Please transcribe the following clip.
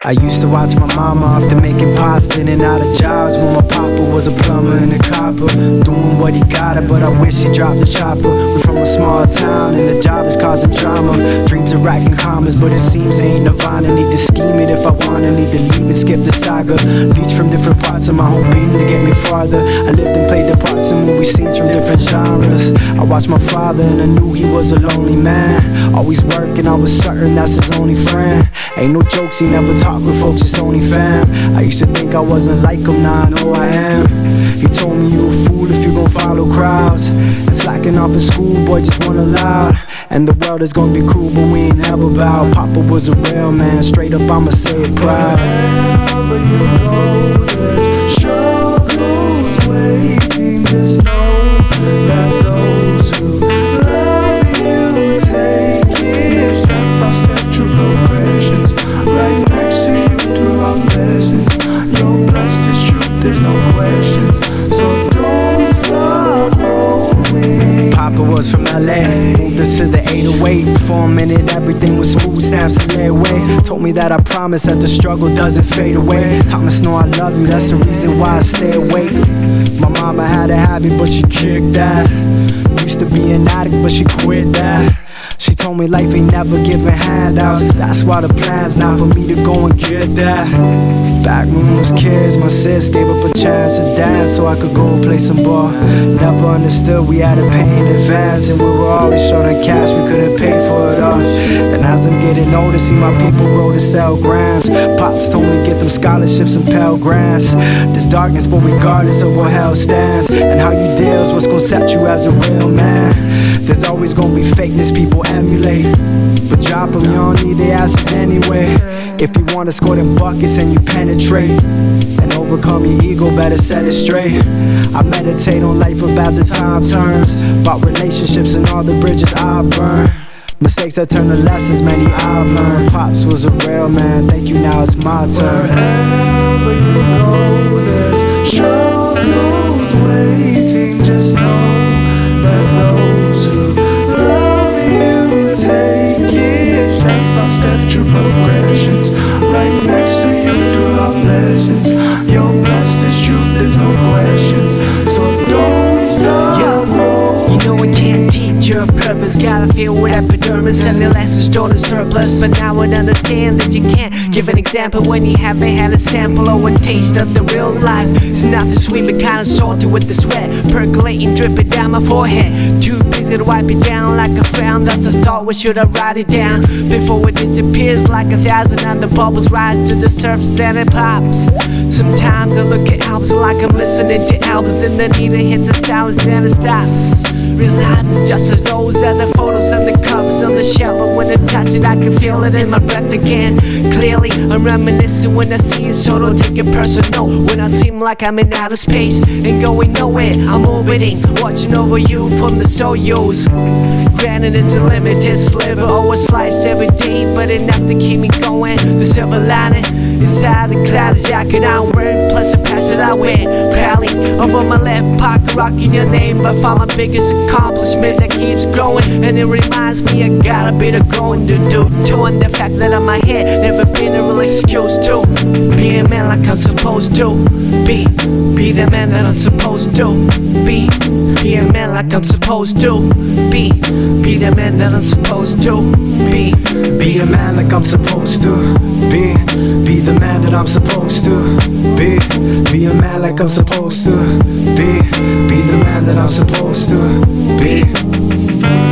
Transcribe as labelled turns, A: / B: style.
A: I used to watch my mama often making pasta in and out of jobs when my papa was a plumber and a copper, doing what he gotta, but I wish he dropped the chopper. We're from a small town and the job is causing drama. Dreams are racking commas, but it seems they ain't nirvana. Need to scheme it if I wanna, need to leave and skip the saga. Leech from different parts of my whole being to get me farther. I lived and played the parts in movie scenes from different genres. I watched my father and I knew he was a lonely man. Always working, I was certain that's his only friend. Ain't no jokes, he never talked with folks, it's only fam. I used to think I wasn't like him, now I know I am. He told me you a fool if you gon' follow crowds, and slacking off in school, boy, just want allowed. And the world is gonna be cruel, but we ain't never bow. Papa was a real man, straight up I'ma say it proud.
B: Wherever you go, there's struggles waiting. Just know that those who love you take it step by step through progressions, right next to you throughout lessons. You're blessed, it's true, there's no questions, so don't stop growing.
A: Papa was from LA, moved us to the 808. For a minute everything was food stamps and layaway. Told me that I promise that the struggle doesn't fade away. Taught me know I love you, that's the reason why I stay awake. My mama had a habit but she kicked that. Used to be an addict but she quit that. She told me life ain't never giving handouts, that's why the plan's now for me to go and get that. Back when we was kids, my sis gave up a chance to dance so I could go and play some ball. Never understood we had to pay in advance, and we were always short on cash, we couldn't pay for it all. And as I'm getting older, see my people grow to sell grams. Pops told me get them scholarships and Pell Grants. There's darkness but regardless of what hell stands, and how you deal's what's gonna set you as a real man. There's always gonna be fakeness people emulate, but drop them, you don't need their asses anyway. If you wanna score them buckets and you penetrate and overcome your ego, better set it straight. I meditate on life up as the time turns, about relationships and all the bridges I burn. Mistakes that turn to lessons, many I've learned. Pops was a real man, thank you, now it's my turn.
B: Wherever you go, there's struggles waiting. Just know that those who love you take it step by step through progressions, right next to you throughout lessons. You're blessed, it's true, there's no questions, so don't stop growing.
C: You know I can't teach your purpose, gotta feel with epidermis, and the lessons don't a surplus. But now I understand that you can't give an example when you haven't had a sample or a taste of the real life. It's nothing sweet but kinda salty with the sweat percolating, dripping down my forehead. Too busy to wipe it down like a frown, that's a thought, why should I write it down before it disappears like 1,000 other bubbles rise to the surface, then it pops. Sometimes I look at albums like I'm listening to albums, and the needle hits the silence, then it stops. Realize just as those other photos and the covers on the shelf, but when I touch it I can feel it in my breath again. Clearly I'm reminiscing when I see it, so don't take it personal. When I seem like I'm in outer space and going nowhere, I'm orbiting, watching over you from the Soyuz. Granted it's a limited sliver or a slice every day, but enough to keep me going. The silver lining inside the cloud jacket I'm wearing, plus a patch that I wear proudly over my left pocket, rocking your name. But for my biggest accomplishment that keeps growing, and it reminds me I got a bit of growing to do too, and the fact that on my head never been a real excuse to be a man like I'm supposed to be the man that I'm supposed to be a man like I'm supposed to be the man that I'm supposed to be
A: a man like I'm supposed to be the man that I'm supposed to be a man like I'm supposed to be the man that I'm supposed to be.